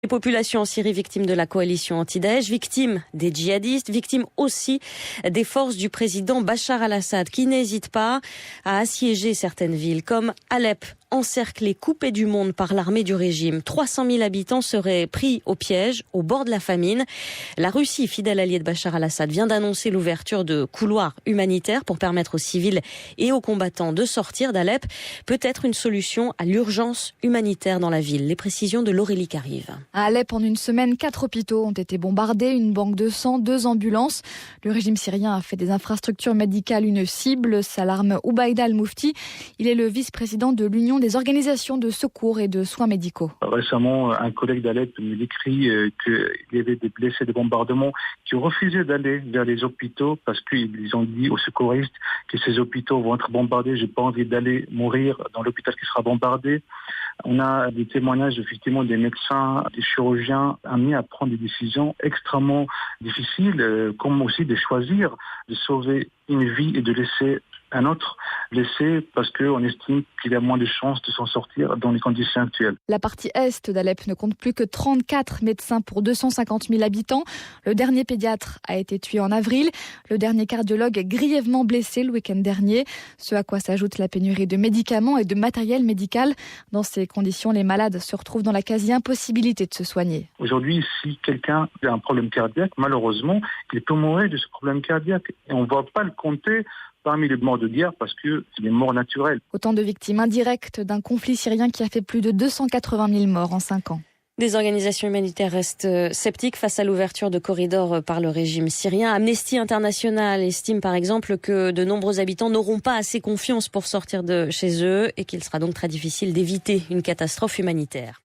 Les populations en Syrie victimes de la coalition anti-Daesh, victimes des djihadistes, victimes aussi des forces du président Bachar al-Assad qui n'hésitent pas à assiéger certaines villes comme Alep, encerclée, coupée du monde par l'armée du régime. 300 000 habitants seraient pris au piège, au bord de la famine. La Russie, fidèle alliée de Bachar al-Assad, vient d'annoncer l'ouverture de couloirs humanitaires pour permettre aux civils et aux combattants de sortir d'Alep. Peut-être une solution à l'urgence humanitaire dans la ville. Les précisions de Laurélie Carive. À Alep, en une semaine, 4 hôpitaux ont été bombardés, une banque de sang, 2 ambulances. Le régime syrien a fait des infrastructures médicales une cible, s'alarme Oubaïda Al-Moufti. Il est le vice-président de l'Union des organisations de secours et de soins médicaux. Récemment, un collègue d'Alep me décrit qu'il y avait des blessés de bombardement qui refusaient d'aller vers les hôpitaux parce qu'ils ont dit aux secouristes que ces hôpitaux vont être bombardés. J'ai pas envie d'aller mourir dans l'hôpital qui sera bombardé. On a des témoignages effectivement des médecins, des chirurgiens amenés à prendre des décisions extrêmement difficiles, comme aussi de choisir de sauver une vie et de laisser un autre blessé parce qu'on estime qu'il y a moins de chances de s'en sortir dans les conditions actuelles. La partie est d'Alep ne compte plus que 34 médecins pour 250 000 habitants. Le dernier pédiatre a été tué en avril. Le dernier cardiologue est grièvement blessé le week-end dernier. Ce à quoi s'ajoute la pénurie de médicaments et de matériel médical. Dans ces conditions, les malades se retrouvent dans la quasi-impossibilité de se soigner. Aujourd'hui, si quelqu'un a un problème cardiaque, malheureusement, il peut mourir de ce problème cardiaque. Et on ne va pas le compter parmi les morts de guerre parce que c'est des morts naturelles. Autant de victimes indirectes d'un conflit syrien qui a fait plus de 280 000 morts en 5 ans. Des organisations humanitaires restent sceptiques face à l'ouverture de corridors par le régime syrien. Amnesty International estime par exemple que de nombreux habitants n'auront pas assez confiance pour sortir de chez eux et qu'il sera donc très difficile d'éviter une catastrophe humanitaire.